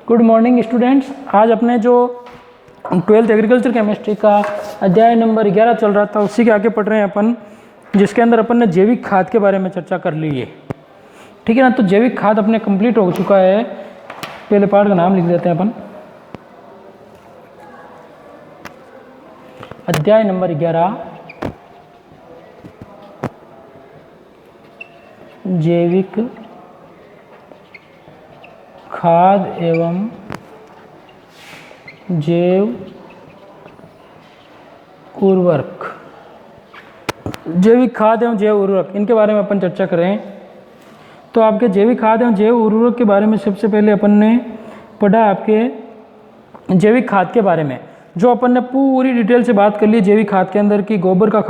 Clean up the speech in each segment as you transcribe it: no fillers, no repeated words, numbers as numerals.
Good morning students. आज अपने जो 12th एग्रीकल्चर केमिस्ट्री का अध्याय नंबर 11 चल रहा था उसी के आगे पढ़ रहे हैं अपन, जिसके अंदर अपन ने जैविक खाद के बारे में चर्चा कर ली है। ठीक है ना। तो जैविक खाद अपने कंप्लीट हो चुका है। पहले पार्ट का नाम लिख देते हैं अपन, अध्याय नंबर 11 जैविक खाद एवं जैव उर्वरक। जैविक खाद एवं जैव उर्वरक, इनके बारे में अपन चर्चा करें तो आपके जैविक खाद एवं जैव उर्वरक के बारे में सबसे पहले अपन ने पढ़ा आपके जैविक खाद के बारे में, जो अपन ने पूरी डिटेल से बात कर ली। जैविक खाद के अंदर की गोबर का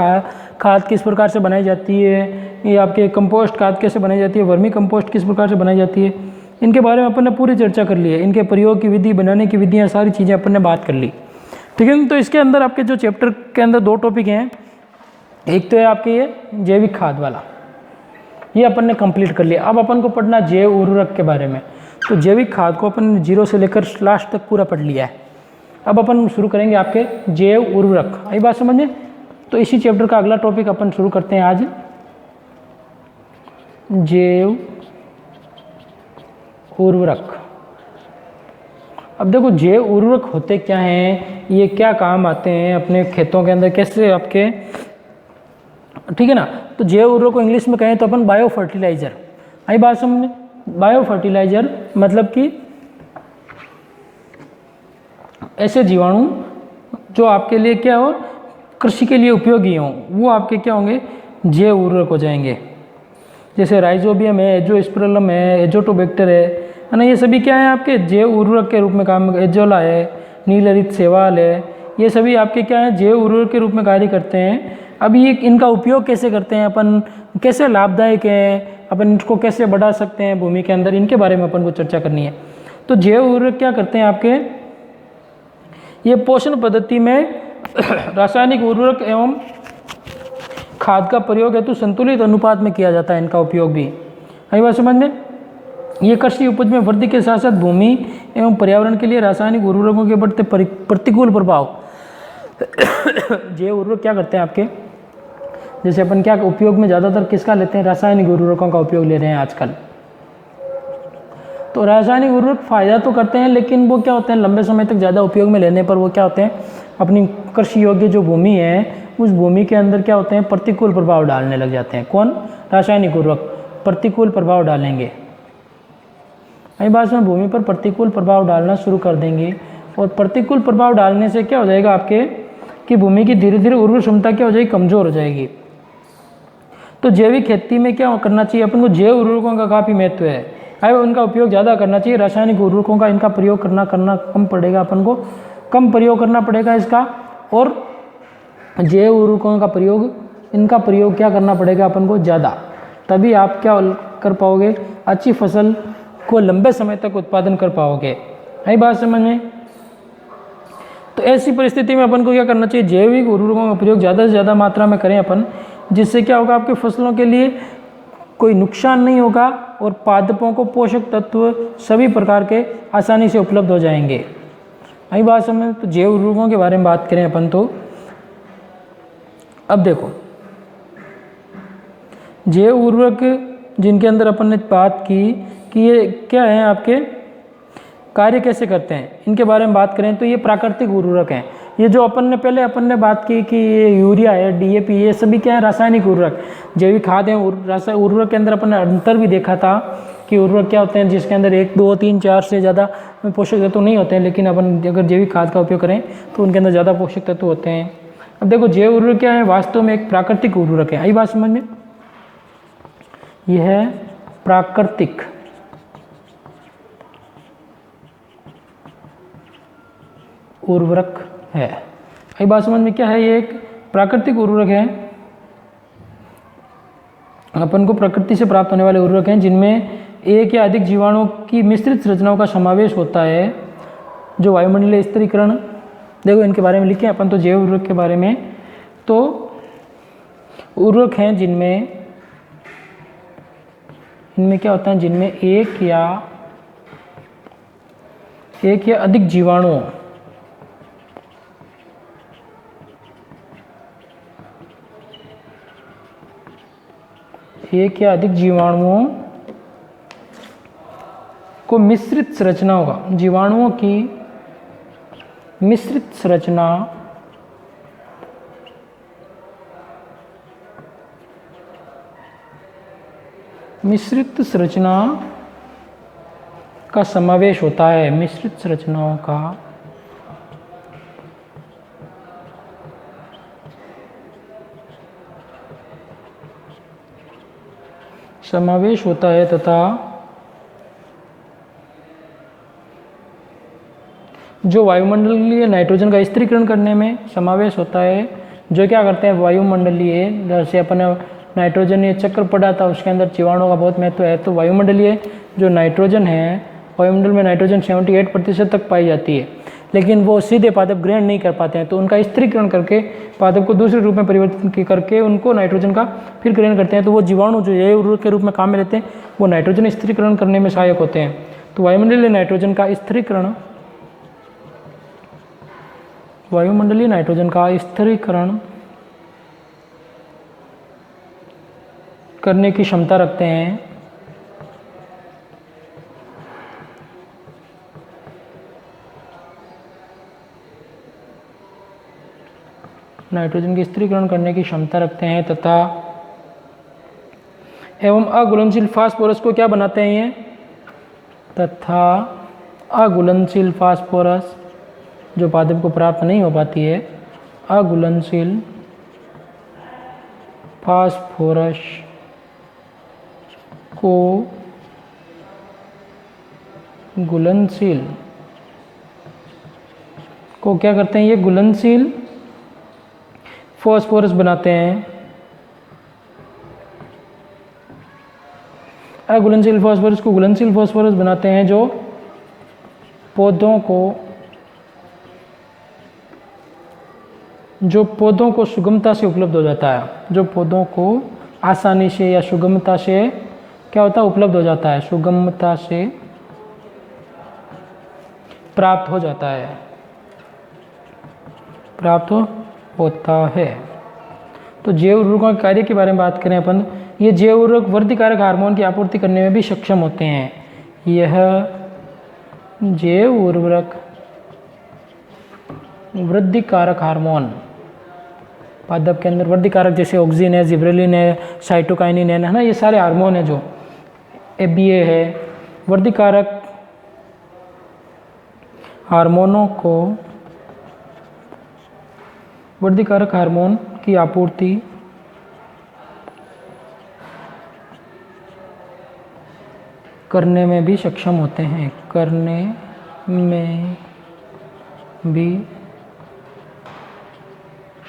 खाद किस प्रकार से बनाई जाती है, ये आपके कंपोस्ट खाद कैसे बनाई जाती है, वर्मी कंपोस्ट किस प्रकार से बनाई जाती है, इनके बारे में अपन ने पूरी चर्चा कर ली है। इनके प्रयोग की विधि, बनाने की विधियाँ, सारी चीज़ें अपन ने बात कर ली। ठीक है। तो इसके अंदर आपके जो चैप्टर के अंदर दो टॉपिक हैं, एक तो है आपके ये जैविक खाद वाला, ये अपन ने कंप्लीट कर लिया। अब अपन को पढ़ना जैव उर्वरक के बारे में। तो जैविक खाद को अपन जीरो से लेकर लास्ट तक पूरा पढ़ लिया है। अब अपन शुरू करेंगे आपके जैव उर्वरक। आई बात समझ में? तो इसी चैप्टर का अगला टॉपिक अपन शुरू करते हैं आज, जैव उर्वरक। अब देखो जैव उर्वरक होते क्या हैं, ये क्या काम आते हैं अपने खेतों के अंदर, कैसे आपके, ठीक है ना। तो जैव उर्वरक को इंग्लिश में कहें तो अपन बायो फर्टिलाइजर। आई बात समझ? बायो फर्टिलाइजर मतलब कि ऐसे जीवाणु जो आपके लिए क्या हो, कृषि के लिए उपयोगी हों, वो आपके क्या होंगे, जैव उर्वरक हो जाएंगे। जैसे राइजोबियम है, एजोस्पिरिलम है, एजोटोबैक्टर है ना, ये सभी क्या है आपके जैव उर्वरक के रूप में काम। एजोला है, नीलहरित शैवाल है, ये सभी आपके क्या है, जैव उर्वरक के रूप में कार्य करते हैं। अब ये इनका उपयोग कैसे करते हैं अपन, कैसे लाभदायक है, अपन इनको कैसे बढ़ा सकते हैं भूमि के अंदर, इनके बारे में अपन को चर्चा करनी है। तो जैव उर्वरक क्या करते हैं आपके, ये पोषण पद्धति में रासायनिक उर्वरक एवं खाद का प्रयोग हेतु संतुलित अनुपात में किया जाता है। इनका उपयोग भी आई बात समझ में। ये कृषि उपज में वृद्धि के साथ साथ भूमि एवं पर्यावरण के लिए रासायनिक उर्वरकों के बढ़ते प्रतिकूल प्रभाव जैव उर्वरक क्या करते हैं आपके, जैसे अपन क्या उपयोग में ज़्यादातर किसका लेते हैं, रासायनिक उर्वरकों का उपयोग ले रहे हैं आजकल। तो रासायनिक उर्वरक फायदा तो करते हैं, लेकिन वो क्या होते हैं, लंबे समय तक ज़्यादा उपयोग में लेने पर वो क्या होते हैं, अपनी कृषि योग्य जो भूमि है उस भूमि के अंदर क्या होते हैं, प्रतिकूल प्रभाव डालने लग जाते हैं। कौन? रासायनिक उर्वरक प्रतिकूल प्रभाव डालेंगे। आई बात में भूमि पर प्रतिकूल प्रभाव डालना शुरू कर देंगे, और प्रतिकूल प्रभाव डालने से क्या हो जाएगा आपके, कि भूमि की धीरे धीरे उर्वर क्षमता क्या हो जाएगी, कमज़ोर हो जाएगी। तो जैविक खेती में क्या करना चाहिए अपन को, जैव उर्वरकों का काफ़ी महत्व है। आई उनका उपयोग ज़्यादा करना चाहिए। रासायनिक उर्वरकों का इनका प्रयोग करना कम पड़ेगा, अपन को कम प्रयोग करना पड़ेगा इसका, और जैव उर्वरकों का प्रयोग, इनका प्रयोग क्या करना पड़ेगा अपन को ज़्यादा, तभी आप क्या कर पाओगे, अच्छी फसल को लंबे समय तक उत्पादन कर पाओगे। आई बात समझ में? तो ऐसी परिस्थिति में अपन को क्या करना चाहिए, जैविक उर्वरकों का प्रयोग ज़्यादा से ज़्यादा मात्रा में करें अपन, जिससे क्या होगा, आपके फसलों के लिए कोई नुकसान नहीं होगा और पादपों को पोषक तत्व सभी प्रकार के आसानी से उपलब्ध हो जाएंगे। आई बात समझ? तो जैव उर्वरकों के बारे में बात करें अपन तो अब देखो, जैव उर्वरक जिनके अंदर अपन ने बात की कि ये क्या है आपके, कार्य कैसे करते हैं, इनके बारे में बात करें तो ये प्राकृतिक उर्वरक हैं। ये जो अपन ने बात की कि ये यूरिया है, डीएपी, ये सभी क्या है, रासायनिक उर्वरक। जैविक खाद है, रासायनिक उर्वरक के अंदर अपन ने अंतर भी देखा था कि उर्वरक क्या होते हैं जिसके अंदर 1, 2, 3, 4 से ज़्यादा पोषक तत्व नहीं होते हैं, लेकिन अपन अगर जैविक खाद का उपयोग करें तो उनके अंदर ज़्यादा पोषक तत्व होते हैं। अब देखो जैव उर्वरक क्या है, वास्तव में एक प्राकृतिक उर्वरक है। आई बात समझ में? यह है प्राकृतिक उर्वरक है। आई बात समझ में? क्या है, ये एक प्राकृतिक उर्वरक है, अपन को प्रकृति से प्राप्त होने वाले उर्वरक हैं जिनमें एक या अधिक जीवाणुओं की मिश्रित रचनाओं का समावेश होता है। जो वायुमंडलीय स्तरीकरण, देखो इनके बारे में लिखे अपन तो जैव उर्वरक के बारे में, तो उर्वरक हैं जिनमें इनमें क्या होता है, जिनमें एक या एक या अधिक जीवाणुओं एक या अधिक जीवाणुओं को मिश्रित संरचना होगा, जीवाणुओं की मिश्रित संरचना का समावेश होता है, मिश्रित संरचनाओं का समावेश होता है तथा जो वायुमंडलीय नाइट्रोजन का स्थिरीकरण करने में समावेश होता है, जो क्या करते हैं वायुमंडलीय, जैसे अपन नाइट्रोजन ये चक्र पड़ा था उसके अंदर जीवाणुओं का बहुत महत्व है, तो वायुमंडलीय जो नाइट्रोजन है, वायुमंडल में नाइट्रोजन 78% तक पाई जाती है, लेकिन वो सीधे पादप ग्रहण नहीं कर पाते हैं, तो उनका स्थिरीकरण करके पादप को दूसरे रूप में परिवर्तन करके उनको नाइट्रोजन का फिर ग्रहण करते हैं, तो वो जीवाणु जो जैव उर्वरक के रूप में काम में लेते हैं वो नाइट्रोजन स्थिरीकरण करने में सहायक होते हैं। तो वायुमंडलीय नाइट्रोजन का स्थिरीकरण, वायुमंडलीय नाइट्रोजन का स्थिरीकरण करने की क्षमता रखते हैं नाइट्रोजन की स्थिरीकरण करने की क्षमता रखते हैं तथा एवं अघुलनशील फास्फोरस को क्या बनाते हैं ये, तथा अघुलनशील फास्फोरस जो पादप को प्राप्त नहीं हो पाती है, अघुलनशील फास्फोरस को घुलनशील को क्या करते हैं, ये घुलनशील फास्फोरस बनाते हैं। अघुलनशील फास्फोरस को घुलनशील फास्फोरस बनाते हैं जो पौधों को सुगमता से उपलब्ध हो जाता है, जो पौधों को आसानी से या सुगमता से क्या होता है उपलब्ध हो जाता है, सुगमता से प्राप्त हो जाता है, प्राप्त होता है। तो जैव उर्वरकों के कार्य के बारे में बात करें अपन, ये जैव उर्वरक वृद्धिकारक हार्मोन की आपूर्ति करने में भी सक्षम होते हैं। यह जैव उर्वरक वृद्धिकारक हार्मोन पादप के अंदर वृद्धिकारक, जैसे ऑक्सिन है, जिब्रेलिन है, साइटोकाइनिन है ना, ये सारे हार्मोन है, जो एबीए है, वृद्धिकारक हार्मोनों को, वृद्धिकारक हार्मोन की आपूर्ति करने में भी सक्षम होते हैं, करने में भी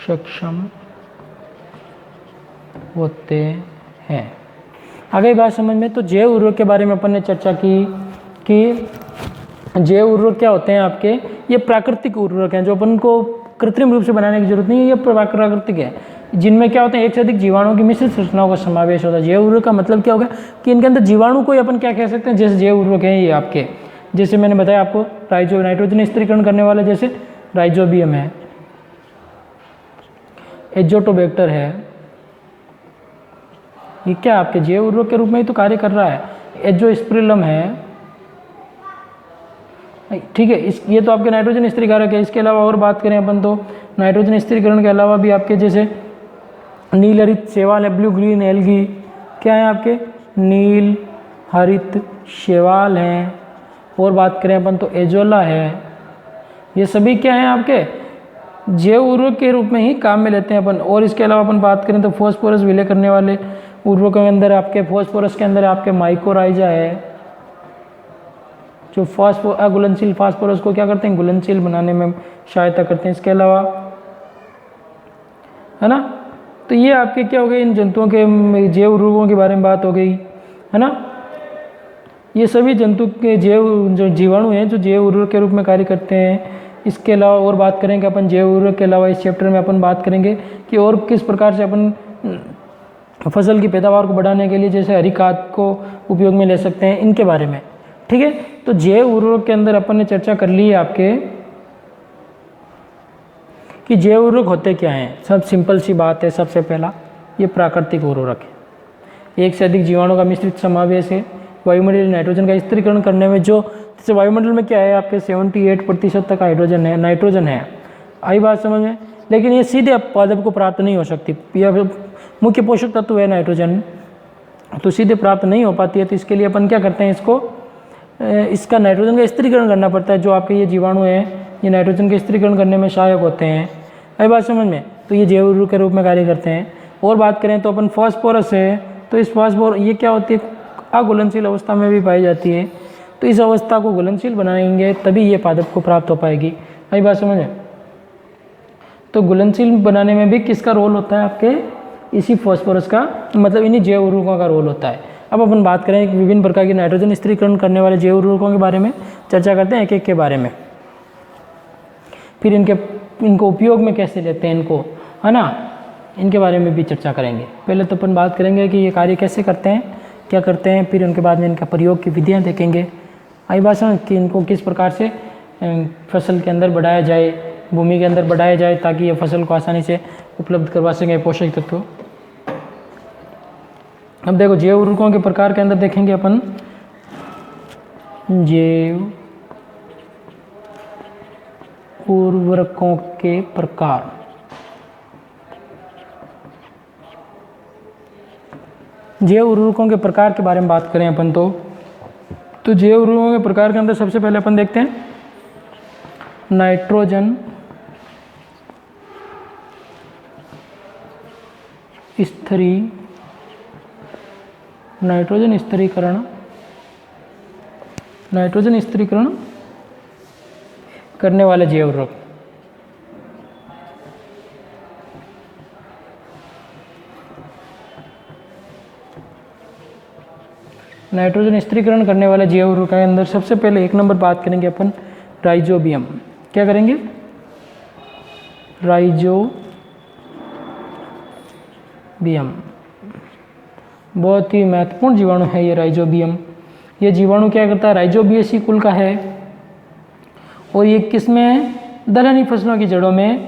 सक्षम होते हैं। आगे बात समझ में, तो जैव उर्वरक के बारे में अपन ने चर्चा की कि जैव उर्वरक क्या होते हैं आपके, ये प्राकृतिक उर्वरक हैं जो अपन को कृत्रिम रूप से बनाने की जरूरत नहीं है, ये प्राकृतिक है, जिनमें क्या होते हैं एक से अधिक जीवाणुओं की मिश्रित संरचनाओं का समावेश होता है। जैव उर्वरक का मतलब क्या होगा कि इनके अंदर जीवाणु को अपन क्या कह सकते हैं, जैसे जैव उर्वरक है ये आपके, जैसे मैंने बताया आपको राइजो नाइट्रोजन स्थिरीकरण करने वाले जैसे राइजोबियम है, एजोटोबैक्टर है, ये क्या आपके जैव उर्वरक के रूप में ही तो कार्य कर रहा है। एजोस्पिरिलम है, ठीक है, ये तो आपके नाइट्रोजन स्थिरीकारक है। इसके अलावा और बात करें अपन तो नाइट्रोजन स्थिरीकरण के अलावा भी आपके जैसे नील हरित शैवाल है, ब्लू ग्रीन एल्गी, क्या है आपके नील हरित शैवाल हैं। और बात करें अपन तो एजोला है, ये सभी क्या हैं आपके जैव उर्वरक के रूप में ही काम में लेते हैं अपन। और इसके अलावा अपन बात करें तो फॉस्फोरस विलय करने वाले उर्वरकों के अंदर आपके फॉस्फोरस के अंदर आपके माइकोराइजा है, जो अघुलनशील फास्फोरस को क्या करते हैं घुलनशील बनाने में सहायता करते हैं। इसके अलावा है ना, तो ये आपके क्या हो गए, इन जंतुओं के जैव उर्वरकों के बारे में बात हो गई है ना। ये सभी जंतु के जो जीवाणु हैं जो जैव उर्वरक के रूप में कार्य करते हैं। इसके अलावा और बात करेंगे अपन जैव उर्वरक के अलावा इस चैप्टर में अपन बात करेंगे कि और किस प्रकार से अपन फसल की पैदावार को बढ़ाने के लिए जैसे हरी खाद को उपयोग में ले सकते हैं, इनके बारे में। ठीक है। तो जैव उर्वरक के अंदर अपन ने चर्चा कर ली है आपके कि जैव उर्वरक होते क्या हैं। सब सिंपल सी बात है। सबसे पहला ये प्राकृतिक उर्वरक है, एक से अधिक जीवाणु का मिश्रित समावेश है। वायुमंडलीय नाइट्रोजन का स्थिरीकरण करने में जो, जैसे वायुमंडल में क्या है आपके 78% तक हाइड्रोजन है, नाइट्रोजन है, आई बात समझ में। लेकिन ये सीधे पादप को प्राप्त नहीं हो सकती, या मुख्य पोषक तत्व है नाइट्रोजन, तो सीधे प्राप्त नहीं हो पाती है। तो इसके लिए अपन क्या करते हैं, इसका नाइट्रोजन का स्थिरीकरण करना पड़ता है। जो आपके ये जीवाणु हैं ये नाइट्रोजन के स्थिरीकरण करने में सहायक होते हैं, आई बात समझ में। तो ये जैव उर्वरक के रूप में कार्य करते हैं। और बात करें तो अपन फास्फोरस है, तो इस फास्फोरस ये क्या होती है, अघुलनशील अवस्था में भी पाई जाती है। तो इस अवस्था को घुलनशील बनाएंगे तभी ये पादप को प्राप्त हो पाएगी, आई बात समझ में। तो घुलनशील बनाने में भी किसका रोल होता है आपके, इसी फास्फोरस का, मतलब इन्हीं जैव उर्वरकों का रोल होता है। अब अपन बात करें विभिन्न प्रकार के नाइट्रोजन स्थिरीकरण करने वाले जैव उर्वरकों के बारे में चर्चा करते हैं, एक एक के बारे में। फिर इनको उपयोग में कैसे लेते हैं इनको, है ना, इनके बारे में भी चर्चा करेंगे। पहले तो अपन बात करेंगे कि ये कार्य कैसे करते हैं, क्या करते हैं, फिर उनके बाद में इनका प्रयोग की विधियाँ देखेंगे, आई बात समझ, कि इनको किस प्रकार से फसल के अंदर बढ़ाया जाए, भूमि के अंदर बढ़ाया जाए, ताकि ये फसल को आसानी से उपलब्ध करवा सकें पोषक तत्व। अब देखो जैव उर्वरकों के प्रकार के अंदर देखेंगे अपन, जैव उर्वरकों के प्रकार। जैव उर्वरकों के प्रकार के बारे में बात करें अपन तो जैव उर्वरकों के प्रकार के अंदर सबसे पहले अपन देखते हैं नाइट्रोजन स्थिरीकरण करने वाले जैव उर्वरक। नाइट्रोजन स्थिरीकरण करने वाले जैव उर्वरक के अंदर सबसे पहले एक नंबर बात करेंगे अपन राइजोबियम। क्या करेंगे, राइजोबियम बहुत ही महत्वपूर्ण जीवाणु है ये राइजोबियम। ये जीवाणु क्या करता है, राइजोबियसी कुल का है, और ये किसमें, दलहनी फसलों की जड़ों में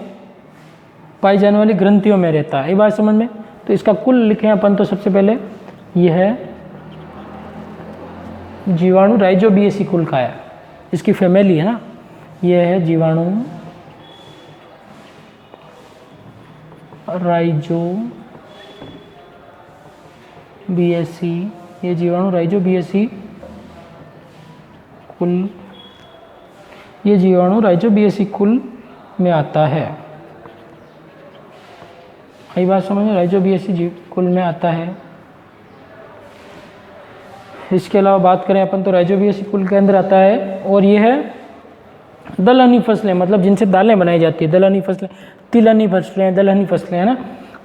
पाई जाने वाली ग्रंथियों में रहता है, ये बात समझ में। तो इसका कुल लिखें अपन तो सबसे पहले ये है जीवाणु राइजोबियसी कुल का है, इसकी फैमिली है ना, ये है जीवाणु राइजोबियसी, ये जीवाणु राइजोबियसी कुल, ये जीवाणु राइजोबियसी कुल में आता है, यही बात समझ, राइजोबियसी कुल में आता है। इसके अलावा बात करें अपन तो राइजोबियसी कुल के अंदर आता है, और ये है दलहनी फसलें, मतलब जिनसे दालें बनाई जाती है, दलहनी फसलें, तिलहनी फसलें, दलहनी फसलें, है ना।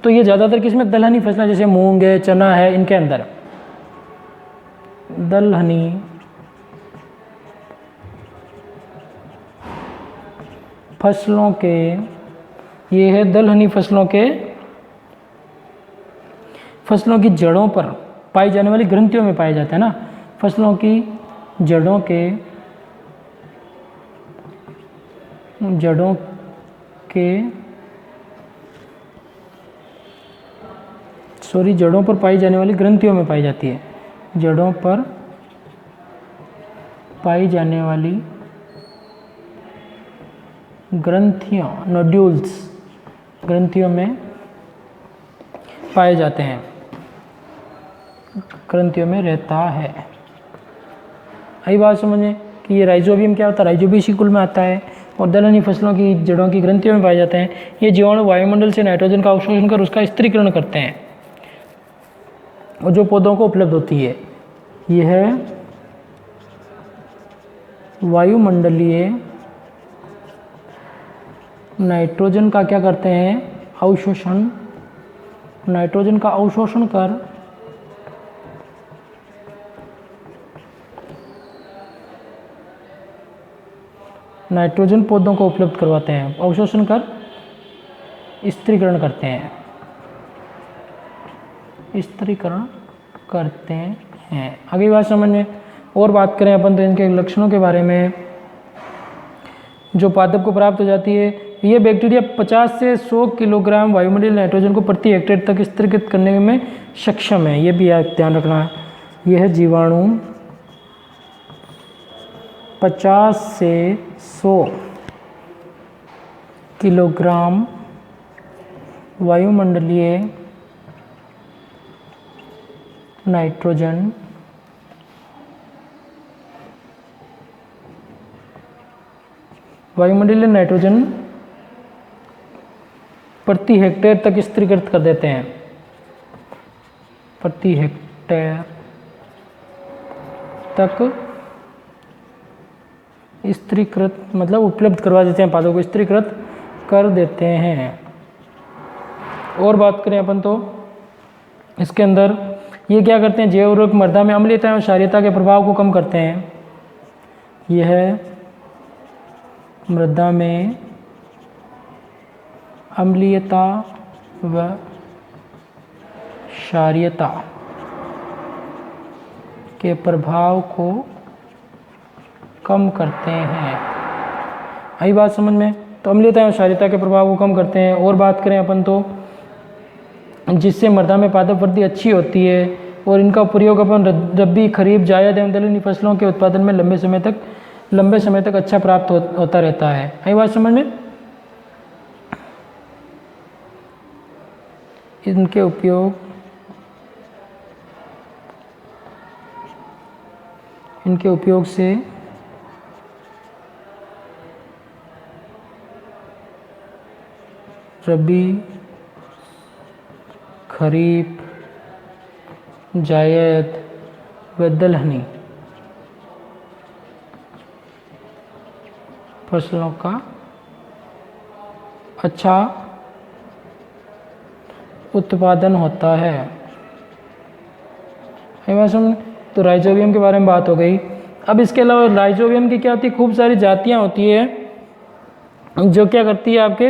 तो ये ज़्यादातर किसमें, दलहनी फसलें, जैसे मूंग है, चना है, इनके अंदर दलहनी फसलों के, ये है दलहनी फसलों की जड़ों पर पाई जाने वाली ग्रंथियों में पाए जाते हैं ना, फसलों की जड़ों पर पाई जाने वाली ग्रंथियों में पाई जाती है, जड़ों पर पाई जाने वाली ग्रंथियों, नोड्यूल्स, ग्रंथियों में पाए जाते हैं, ग्रंथियों में रहता है। यही बात समझें कि ये राइजोबियम क्या होता है, राइजोबियसी कुल में आता है, और दलहनी फसलों की जड़ों की ग्रंथियों में पाए जाते हैं। ये जीवाणु वायुमंडल से नाइट्रोजन का अवशोषण कर उसका स्थिरीकरण करते हैं, और जो पौधों को उपलब्ध होती है, ये है वायुमंडलीय नाइट्रोजन का क्या करते हैं, अवशोषण, नाइट्रोजन का अवशोषण कर नाइट्रोजन पौधों को उपलब्ध करवाते हैं, अवशोषण कर स्थिरीकरण करते हैं, स्थिरीकरण करते हैं। आगे बात समझ में, और बात करें अपन तो इनके लक्षणों के बारे में, जो पादप को प्राप्त हो जाती है, ये बैक्टीरिया 50 से 100 किलोग्राम वायुमंडलीय नाइट्रोजन को प्रति हेक्टेयर तक स्थिरीकृत करने में सक्षम है। ये भी आप ध्यान रखना है। यह है जीवाणु 50 से 100 किलोग्राम वायुमंडलीय नाइट्रोजन प्रति हेक्टेयर तक स्थिरीकृत कर देते हैं। प्रति हेक्टेयर तक स्थिरीकृत मतलब उपलब्ध करवा देते हैं, पादपों को स्थिरीकृत कर देते हैं। और बात करें अपन तो इसके अंदर ये क्या करते हैं, जैव उर्वरक मृदा में अम्लीयता एवं क्षारीयता के प्रभाव को कम करते हैं। यह मृदा में अम्लीयता व क्षारीयता के प्रभाव को कम करते हैं। आई बात समझ में? तो अम्लीयता एवं क्षारीयता के प्रभाव को कम करते हैं। और बात करें अपन तो जिससे मृदा में पादप वृद्धि अच्छी होती है और इनका प्रयोग अपन रबी, खरीफ, जायद एवं दलहनी फसलों के उत्पादन में लंबे समय तक अच्छा प्राप्त होता रहता है। आई बात समझ में? इनके उपयोग से रबी, खरीफ, जायद व दलहनी फसलों का अच्छा उत्पादन होता है। तो राइजोबियम के बारे में बात हो गई। अब इसके अलावा राइजोबियम की क्या होती है, खूब सारी जातियां होती है जो क्या करती है, आपके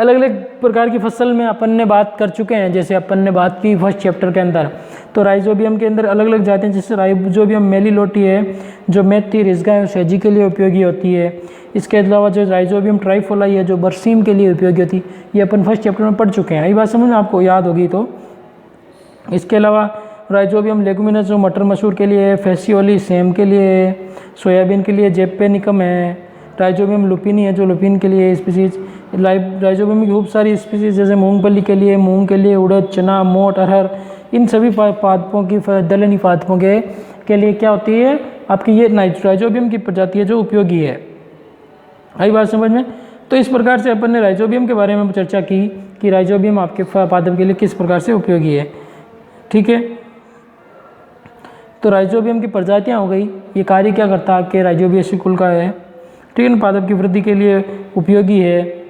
अलग अलग प्रकार की फसल में अपन ने बात कर चुके हैं। जैसे अपन ने बात की फर्स्ट चैप्टर के अंदर, तो राइजोबियम के अंदर अलग अलग जातियां, जैसे राइजोबियम मेलिलोटी है जो मेथी, रिजगा एवं सैजी के लिए उपयोगी होती है। इसके अलावा जो राइजोबियम ट्राइफोलाई है जो बरसीम के लिए उपयोगी होती है, ये अपन फर्स्ट चैप्टर में पढ़ चुके हैं। ये बात समझ में आपको याद होगी तो। इसके अलावा राइजोबियम लेगुमिनस जो मटर मसूर के लिए है, फैसियोली सेम के लिए है, सोयाबीन के लिए जेपेनिकम है, राइजोबियम लुपिनी है जो लुपिन के लिए स्पीसीज, राइजोबियम की खूब सारी स्पीसीज जैसे मूंगफली के लिए, मूंग के लिए, उड़द, चना, मोट, अरहर, इन सभी पादपों की, दलहनी पादपों के लिए क्या होती है आपकी, ये राइजोबियम की प्रजाति है जो उपयोगी है। आई बात समझ में? तो इस प्रकार से अपन ने राइजोबियम के बारे में चर्चा की कि राइजोबियम आपके पादप के लिए किस प्रकार से उपयोगी है। ठीक है, तो राइजोबियम की प्रजातियां हो गई। ये कार्य क्या करता है आपके राइजोबियसी कुल का है, ठीक है ना, पादप की वृद्धि के लिए उपयोगी है।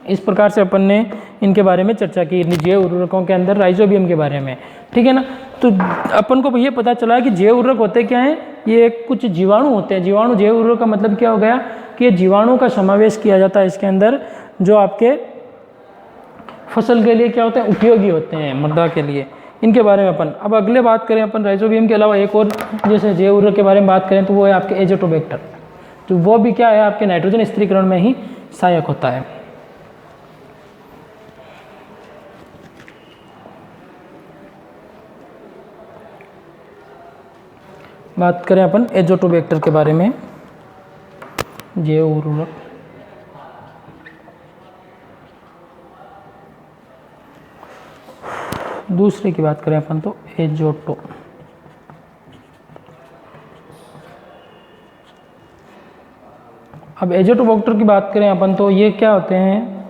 इस प्रकार से अपन ने इनके बारे में चर्चा की, जैव उर्वरकों के अंदर राइजोबियम के बारे में, ठीक है ना। तो अपन को ये पता चला कि जैव उर्वरक होते क्या हैं, ये कुछ जीवाणु होते हैं। जीवाणु, जैव उर्वरक का मतलब क्या हो गया कि जीवाणु का समावेश किया जाता है इसके अंदर, जो आपके फसल के लिए क्या होते हैं, उपयोगी होते हैं, मृदा के लिए। इनके बारे में अपन अब अगले बात करें अपन राइजोबियम के अलावा एक और जैसे जैव उर्वरक के बारे में बात करें तो वो है आपके एजोटोबैक्टर, तो वो भी क्या है आपके नाइट्रोजन स्थिरीकरण में ही सहायक होता है। बात करें अपन एजोटोबैक्टर के बारे में, जैव उर्वरक, दूसरे की बात करें अपन तो एजोटो, अब एजोटोबैक्टर की बात करें अपन तो ये क्या होते हैं,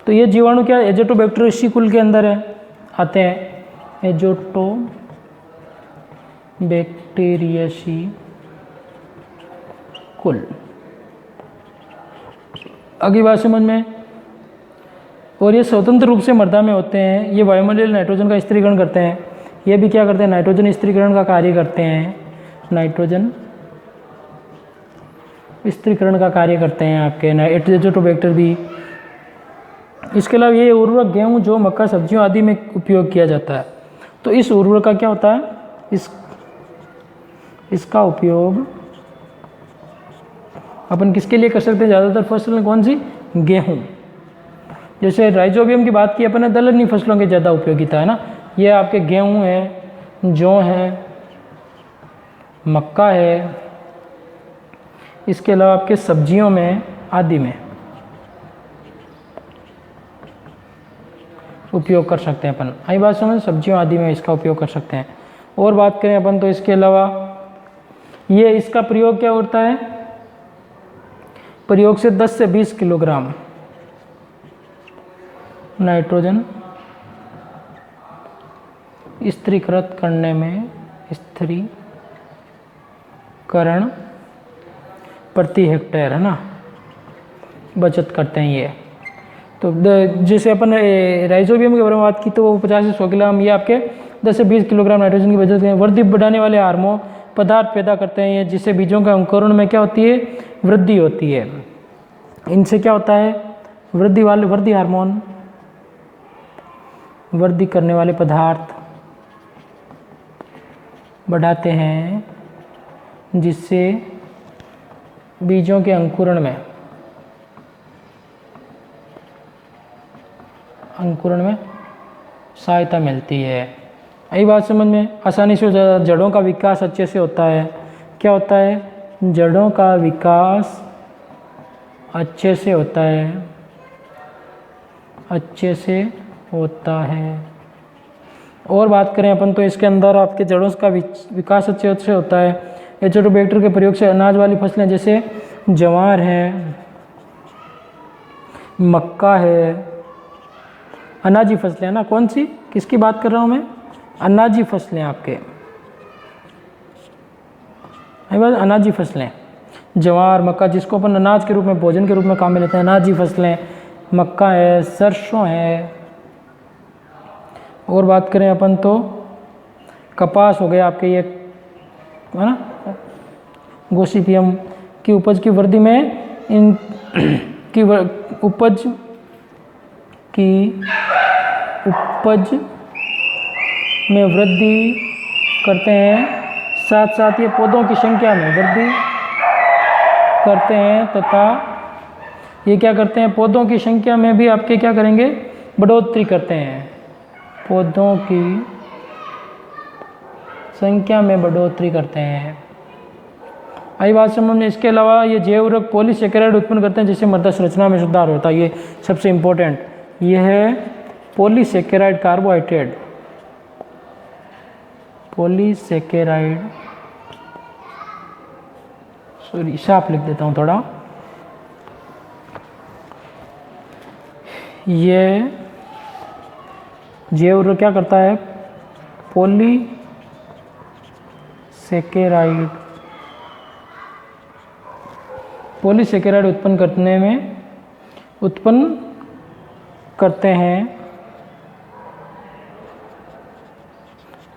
तो ये जीवाणु क्या एजोटोबैक्टर इसी कुल के अंदर है, आते हैं, एजोटोबैक्टीरियसी कुल। अगली बात समझ में, और ये स्वतंत्र रूप से मृदा में होते हैं। ये वायुमंडलीय नाइट्रोजन का स्थिरीकरण करते हैं। ये भी क्या करते हैं, नाइट्रोजन स्थिरीकरण का कार्य करते हैं, नाइट्रोजन स्थिरीकरण का कार्य करते हैं आपके एजोटोबैक्टर भी। इसके अलावा ये उर्वरक गेहूं, जौ, मक्का, सब्जियों आदि में उपयोग किया जाता है। तो इस उर्वरक का क्या होता है, इस इसका उपयोग अपन किसके लिए कर सकते हैं? ज़्यादातर फसलें कौन सी? गेहूँ। जैसे राइजोबियम की बात की अपन ने, दलहनी फसलों की ज़्यादा उपयोगिता है ना। ये आपके गेहूँ है, जौ है, मक्का है, इसके अलावा आपके सब्जियों में आदि में उपयोग कर सकते हैं अपन। आई बात समझ? सब्जियों आदि में इसका उपयोग कर सकते हैं। और बात करें अपन तो इसके अलावा ये इसका प्रयोग क्या होता है? प्रयोग से 10 से 20 किलोग्राम नाइट्रोजन स्थिरीकृत करने में, स्थिरीकरण प्रति हेक्टेयर है ना, बचत करते हैं ये। तो जैसे अपन राइजोबियम के बारे में बात की तो वो 50 से 100 किलोग्राम, ये आपके 10 से 20 किलोग्राम नाइट्रोजन की बचत है। वृद्धि बढ़ाने वाले हार्मोन पदार्थ पैदा करते हैं ये, जिससे बीजों का अंकुरण में क्या होती है? वृद्धि होती है। इनसे क्या होता है? वृद्धि हार्मोन, वृद्धि करने वाले पदार्थ बढ़ाते हैं, जिससे बीजों के अंकुरण में सहायता मिलती है। यही बात समझ में? आसानी से जड़ों का विकास अच्छे से होता है। क्या होता है? जड़ों का विकास अच्छे से होता है, अच्छे से होता है। और बात करें अपन तो इसके अंदर आपके जड़ों का विकास अच्छे से होता है। एज़ोटोबैक्टर के प्रयोग से अनाज वाली फसलें जैसे ज्वार है, मक्का है, अनाजी फसलें ना, कौन सी, किसकी बात कर रहा हूँ मैं? अनाजी फसलें आपके, अनाजी फसलें, ज्वार, मक्का, जिसको अपन अनाज के रूप में, भोजन के रूप में काम में लेते हैं, अनाजी फसलें, मक्का है, सरसों है। और बात करें अपन तो कपास हो गया आपके, ये है ना, गोसिपियम की उपज की वृद्धि में उपज में वृद्धि करते हैं, साथ साथ ये पौधों की संख्या में वृद्धि करते हैं, तथा ये क्या करते हैं? पौधों की संख्या में भी आपके क्या करेंगे? बढ़ोतरी करते हैं, पौधों की संख्या में बढ़ोतरी करते हैं। आई बात समझ में? इसके अलावा ये जैव उर्वरक पॉलीसेकेराइड उत्पन्न करते हैं, जिससे मृदा संरचना में सुधार होता है। ये सबसे इम्पोर्टेंट, ये है पॉलीसेकेराइड कार्बोहाइड्रेट, पॉलीसेकेराइड, सॉरी साफ लिख देता हूँ थोड़ा। ये जैव उर्वरक क्या करता है? पॉलीसेकेराइड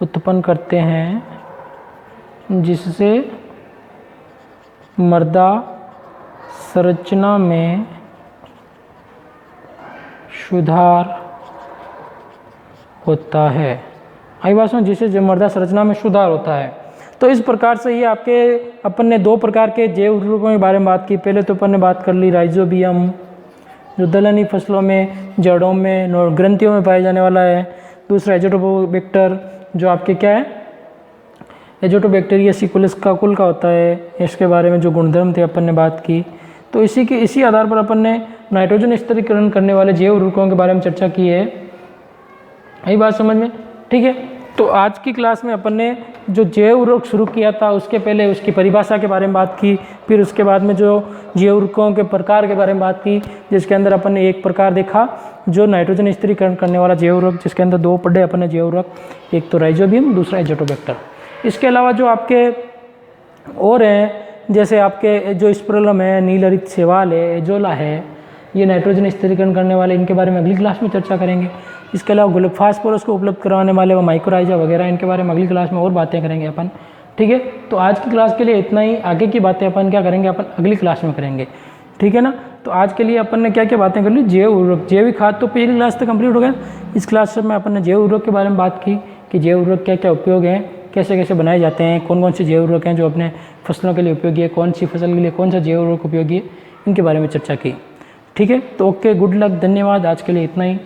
उत्पन्न करते हैं, जिससे मृदा संरचना में सुधार होता है। आई बात समझ? जिससे मृदा संरचना में सुधार होता है। तो इस प्रकार से ये आपके अपन ने 2 प्रकार के जैव उर्वरकों के बारे में बात की। पहले तो अपन ने बात कर ली राइजोबियम, जो दलहनी फसलों में, जड़ों में, ग्रंथियों में पाया जाने वाला है। दूसरा एज़ोटोबैक्टर, जो आपके क्या है? एज़ोटोबैक्टेरियसी कुल का होता है। इसके बारे में जो गुणधर्म थे अपन ने बात की। तो इसी आधार पर अपन ने नाइट्रोजन स्थिरीकरण करने वाले जैव उर्वरकों के बारे में चर्चा की है। यही बात समझ में? ठीक है। तो आज की क्लास में अपन ने जो जैव उर्वरक शुरू किया था, उसके पहले उसकी परिभाषा के बारे में बात की, फिर उसके बाद में जो जैव उर्वरकों के प्रकार के बारे में बात की, जिसके अंदर अपन ने एक प्रकार देखा जो नाइट्रोजन स्थिरीकरण करने वाला जैव उर्वरक, जिसके अंदर 2 पढ़े अपन ने जैव उर्वरक, एक तो राइजोबियम, दूसरा एज़ोटोबैक्टर। इसके अलावा जो आपके और हैं, जैसे आपके जो स्पिरुलम है, नील हरित शैवाल है, एजोला है, ये नाइट्रोजन स्थिरीकरण करने वाले, इनके बारे में अगली क्लास में चर्चा करेंगे। इसके अलावा फास्फोरस को उपलब्ध करवाने वाले वो माइक्रोराइजा वगैरह, इनके बारे में अगली क्लास में और बातें करेंगे अपन। ठीक है। तो आज की क्लास के लिए इतना ही। आगे की बातें अपन क्या करेंगे? अपन अगली क्लास में करेंगे। ठीक है ना। तो आज के लिए अपन ने क्या क्या बातें कर ली? जैव उर्वरक, जैविक खाद तो पहली क्लास तक कंप्लीट हो गया। इस क्लास में अपन ने जैव उर्वरक के बारे में बात की कि जैव उर्वरक क्या क्या उपयोग हैं, कैसे कैसे बनाए जाते हैं, कौन कौन से जैव उर्वरक हैं जो अपने फसलों के लिए उपयोगी है, कौन सी फसल के लिए कौन सा जैव उर्वरक उपयोगी है, इनके बारे में चर्चा की। ठीक है, तो ओके, गुड लक, धन्यवाद, आज के लिए इतना ही।